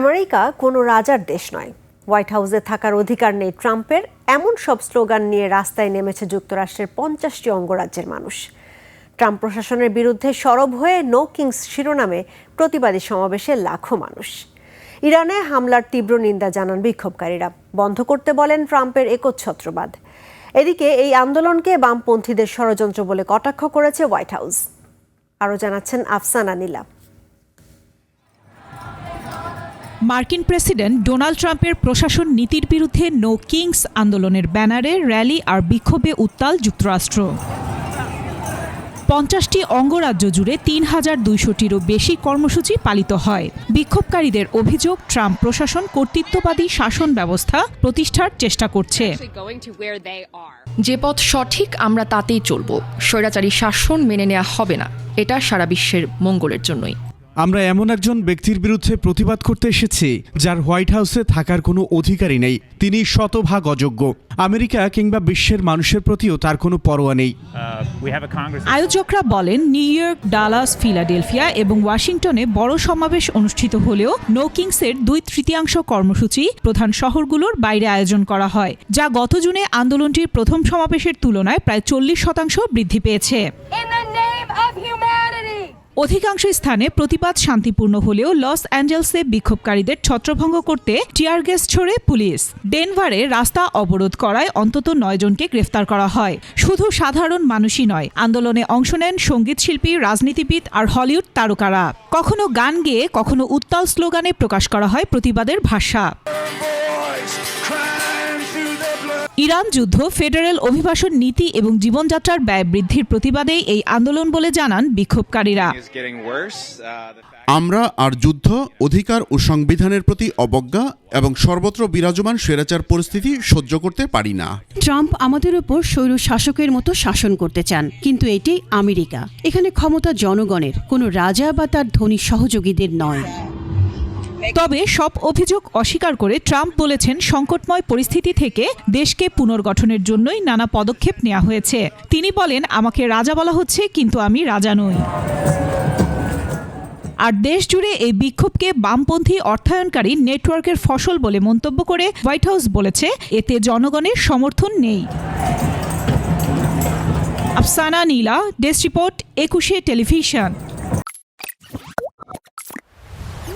America কোনো রাজার দেশ নয়, হোয়াইট হাউসে থাকার অধিকার নেই ট্রাম্পের, এমন সব স্লোগান নিয়ে রাস্তায় নেমেছে যুক্তরাষ্ট্রের 50টি অঙ্গরাজ্যের মানুষ। ট্রাম্প প্রশাসনের বিরুদ্ধে সরব হয়ে নো কিংস শিরোনামে প্রতিবাদী সমাবেশে লাখো মানুষ। ইরানে হামলার তীব্র নিন্দা জানান বিক্ষোভকারীরা, বন্ধ করতে বলেন ট্রাম্পের একচ্ছত্রবাদ। এদিকে এই আন্দোলনকে বামপন্থীদের ষড়যন্ত্র বলে কটাক্ষ করেছে হোয়াইট হাউস। আরও জানাচ্ছেন আফসানা নীলা। মার্কিন প্রেসিডেন্ট ডোনাল্ড ট্রাম্পের প্রশাসন নীতির বিরুদ্ধে নো কিংস আন্দোলনের ব্যানারে র্যালি আর বিক্ষোভে উত্তাল যুক্তরাষ্ট্র। 50টি অঙ্গরাজ্য জুড়ে ৩,২০০টিরও বেশি কর্মসূচি পালিত হয়। বিক্ষোভকারীদের অভিযোগ, ট্রাম্প প্রশাসন কর্তৃত্ববাদী শাসন ব্যবস্থা প্রতিষ্ঠার চেষ্টা করছে। যে পথ সঠিক আমরা তাতেই চলব, স্বৈরাচারী শাসন মেনে নেওয়া হবে না, এটা সারা বিশ্বের মঙ্গলের জন্যই। আমরা এমন একজন ব্যক্তির বিরুদ্ধে প্রতিবাদ করতে এসেছি যার হোয়াইট হাউসে থাকার কোনো অধিকারই নেই। তিনি শতভাগ অযোগ্য। আমেরিকা কিংবা বিশ্বের মানুষের প্রতিও তার কোনো পরোয়া নেই। আয়োজকরা বলেন, নিউ ইয়র্ক, ডালাস, ফিলাডেলফিয়া এবং ওয়াশিংটনে বড় সমাবেশ অনুষ্ঠিত হলেও নো কিংসের 2/3 কর্মসূচি প্রধান শহরগুলোর বাইরে আয়োজন করা হয়, যা গত জুনে আন্দোলনটির প্রথম সমাবেশের তুলনায় প্রায় 40% বৃদ্ধি পেয়েছে। অধিকাংশ স্থানে প্রতিবাদ শান্তিপূর্ণ হলেও লস অ্যাঞ্জেলসে বিক্ষোভকারীদের ছত্রভঙ্গ করতে টিয়ার গ্যাস ছোড়ে পুলিশ। ডেনভারে রাস্তা অবরোধ করায় অন্তত 9 জনকে গ্রেফতার করা হয়। শুধু সাধারণ মানুষই নয়, আন্দোলনে অংশ নেন সঙ্গীতশিল্পী, রাজনীতিবিদ আর হলিউড তারকারা। কখনো গান গেয়ে, কখনো উত্তাল স্লোগানে প্রকাশ করা হয় প্রতিবাদের ভাষা। ইরান যুদ্ধ, ফেডারেল অভিবাসন নীতি এবং জীবনযাত্রার ব্যয় বৃদ্ধির প্রতিবাদে এই আন্দোলন বলে জানান বিক্ষোভকারীরা। আমরা আর যুদ্ধ, অধিকার ও সংবিধানের প্রতি অবজ্ঞা এবং সর্বত্র বিরাজমান স্বৈরাচার পরিস্থিতি সহ্য করতে পারি না। ট্রাম্প আমাদের উপর স্বৈর শাসকের মতো শাসন করতে চান, কিন্তু এটি আমেরিকা। এখানে ক্ষমতা জনগণের, কোনো রাজা বা তার ধনী সহযোগীদের নয়। তবে সব অভিযোগ অস্বীকার করে ট্রাম্প বলেছেন, সংকটময় পরিস্থিতি থেকে দেশকে পুনর্গঠনের জন্যই নানা পদক্ষেপ নেওয়া হয়েছে। তিনি বলেন, আমাকে রাজা বলা হচ্ছে, কিন্তু আমি রাজা নই। আর দেশ জুড়ে এই বিক্ষোভকে বামপন্থী অর্থায়নকারী নেটওয়ার্কের ফসল বলে মন্তব্য করে হোয়াইট হাউস বলেছে, এতে জনগণের সমর্থন নেই। আফসানা নীলা, ডেস্ক রিপোর্ট, 21 টেলিভিশন।